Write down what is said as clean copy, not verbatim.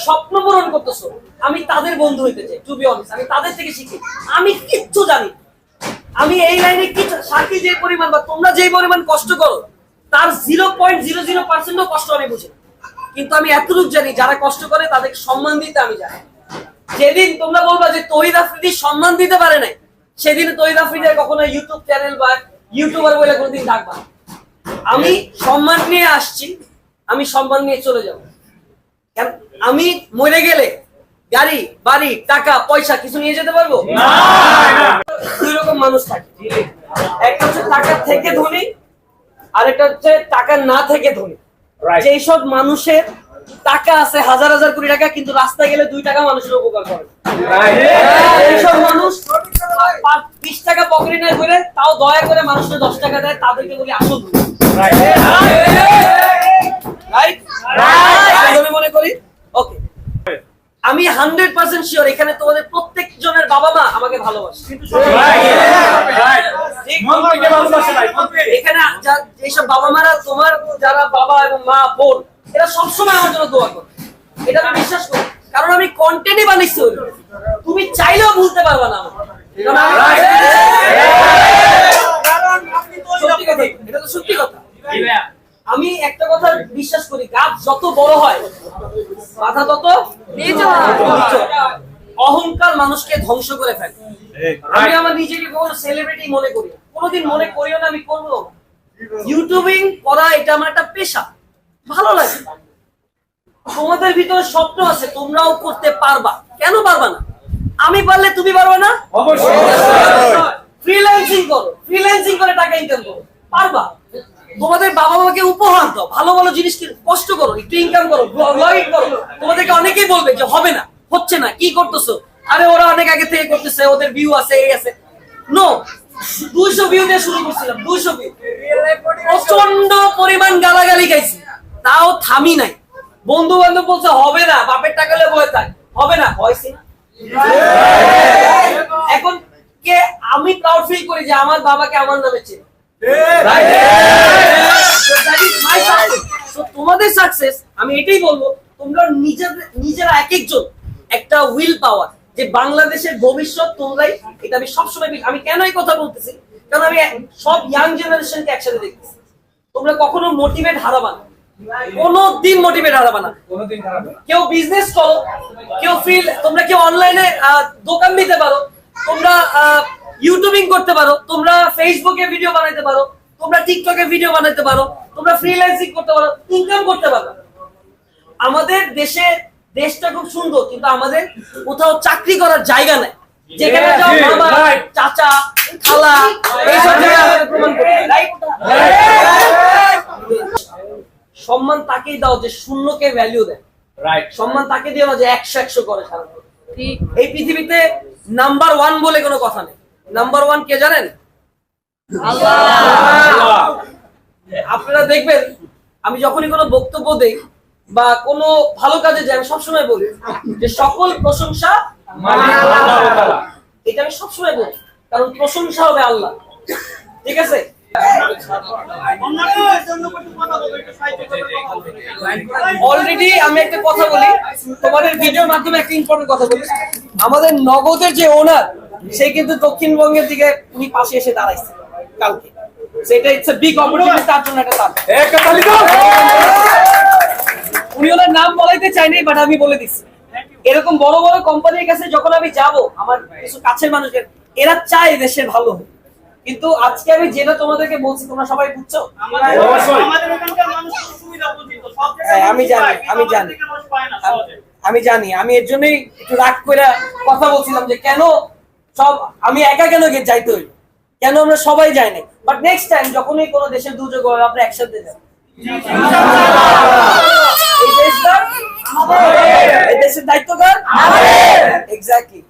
স্বপ্ন পূরণ করতেছো, আমি তাদের বন্ধু হইতে চাই। টু বি অনেস্ট, আমি তাদের থেকে শিখি। আমি কিচ্ছু জানি, আমি এই লাইনে কি সাথী যে পরিমাণ বা তোমরা যে পরিমাণ কষ্ট করো তার 0.00% কষ্ট আমি বুঝি। কিন্তু আমি এতটুকু জানি যারা কষ্ট করে তাদেরকে সম্মান দিতে আমি জানি। যেদিন তোমরা বলবা যে তহিদ আফ্রিদি সম্মান দিতে পারে নাই, সেদিন তহিদ আফ্রিদির কখনো ইউটিউব চ্যানেল বা ইউটিউবার বলে কোনোদিন ডাকবা। আমি সম্মান নিয়ে আসছি, আমি সম্মান নিয়ে চলে যাব। আমি মরে গেলে গাড়ি বাড়ি টাকা পয়সা কিছু নিয়ে যেতে পারবো না। দুই রকম মানুষ থাকে, একটা হচ্ছে টাকা থেকে ধনী, আর একটা হচ্ছে টাকা না থেকে ধনী। যেই সব মানুষের টাকা আছে হাজার হাজার কোটি টাকা, কিন্তু রাস্তায় গেলে 2 টাকা মানুষের উপকার করে। এইসব মানুষ 20 টাকা পকেটে না করে তাও দয়া করে মানুষের 10 টাকা দেয়, তাদেরকে বলি আসল ধনী। আমি মনে করি ওকে, আমি 100% শিওর এখানে তোমাদের প্রত্যেকজনের বাবা মা আমাকে ভালোবাসে। এখানে এইসব বাবা মারা, তোমার যারা বাবা এবং মা বোন, এরা সবসময় আমার জন্য দোয়া করে, এটা আমি বিশ্বাস করি। কারণ আমি কন্টেন্টই বানাইছি, তুমি চাইলেও ভুলতে পারবে না আমার। এটা তো সত্যি কথা। আমি একটা কথা বিশ্বাস করি, গাছ যত বড় হয় মাথা তত নিচু হয়। অহংকার মানুষকে ধ্বংস করে ফেলে। আমি আমার নিজেকে কোনো সেলিব্রিটি মনে করি, কোনোদিন মনে করিও না, আমি করবো। ইউটিউবিং করা এটা আমার একটা পেশা, ভালো লাগে। তোমাদের ভিতরে স্বপ্ন আছে, তোমরাও করতে পারবা, কেন পারবা না? আমি পারলে তুমি পারবে না? অবশ্যই। ফ্রিল্যান্সিং করো, ফ্রিল্যান্সিং করে টাকা ইনকাম করো, পারবা। তোমাদের বাবা মাকে উপহার দাও, ভালো ভালো জিনিস কষ্ট করো, একটু ইনকাম করো, ব্লগিং করো। তোমাদেরকে অনেকেই বলবে যে হবে না, হচ্ছে না, কি করতেছো? আরে ওরা অনেক আগে থেকে করতেছে, ওদের ভিউ আছে, এই আছে। নো, 200 ভিউ দিয়ে শুরু করছিলাম, 200 ভিউ, প্রচন্ড পরিমাণ গালাগালি খাইছি, তাও থামি নাই। বন্ধু বান্ধব বলছে হবে না, বাপের টাকা লে বয়ে থাক, হবে না, হয়েছে না। এখন কে আমি প্রাউড ফিল করি যে আমার বাবাকে আমার নামে চেনে। তোমাদের সাকসেস আমি এটাই বলবো, তোমরা নিজেরা এক একজন একটা উইল পাওয়ার, যে বাংলাদেশের ভবিষ্যৎ তোমরাই। এটা আমি সবসময়, আমি কেন এই কথা বলতেছি, কারণ আমি সব ইয়াং জেনারেশনকে একসাথে দেখতেছি। তোমরা কখনো মোটিভেট হারাবা না, কোনদিন মোটিভেট হারাবা না। কেউ বিজনেস করো, কেউ তোমরা কেউ অনলাইনে দোকান দিতে পারো, তোমরা ইউটিউবিং করতে পারো, তোমরা ফেসবুকে ভিডিও বানাইতে পারো, তোমরা টিকটকে ভিডিও বানাইতে পারো, তোমরা ফ্রিল্যান্সিং করতে পারো, ইনকাম করতে পারো। আমাদের দেশটা খুব সুন্দর, কিন্তু আমাদের কোথাও চাকরি করার জায়গা নাই। যেখানে যাও মামা চাচা খালা এইসব জায়গায় আমাদের প্রমাণ করতে, রাইট? সম্মান তাকেই দাও যে শূন্যকে ভ্যালু দেয়, রাইট? সম্মান তাকে দিও না যে 100 করে সারা। এই পৃথিবীতে নাম্বার 1 বলে কোনো কথা নেই। নাম্বার 1 কে জানেন? আল্লাহ। আপনারা দেখবেন, আমি যখনই কোনো বক্তব্য দেই বা কোনো ভালো কাজে যাই, আমি সবসময় বলি যে সকল প্রশংসা আল্লাহ। এটা আমি সবসময় বলি, কারণ প্রশংসা হবে আল্লাহ, ঠিক আছে? অলরেডি আমি একটা কথা বলি, তোমাদের ভিডিওর মাধ্যমে একটা ইম্পর্টেন্ট কথা বলি। আমাদের নগদের যে ওনার, সে কিন্তু দক্ষিণবঙ্গের দিকে উনি পাশে এসে দাঁড়াইছে কালকে। সেটা ইটস আ বিগ অপরচুনিটি, তার জন্য একটা তালি দাও। উনি ওনার নাম বলাইতে চাইনি, বাট আমি বলে দিচ্ছি। এরকম বড় বড় কোম্পানির কাছে যখন আমি যাব, আমার কিছু কাছের মানুষের, এরা চায় দেশের ভালো হোক। কিন্তু আজকে আমি যেটা তোমাদেরকে বলছি, তোমরা সবাই বুঝছো? আমি জানি। আমি এর জন্যই একটু রাগ করে কথা বলছিলাম যে কেন সব আমি একা কেন যাইতে হইল, কেন আমরা সবাই যাই না। বাট নেক্সট টাইম যখনই কোনো দেশের দুর্যোগ হবে, আমরা একসাথে যাবো। এই দেশটা আমাদের, এই দেশের দায়িত্ব কার? আমাদের। এক্স্যাক্টলি।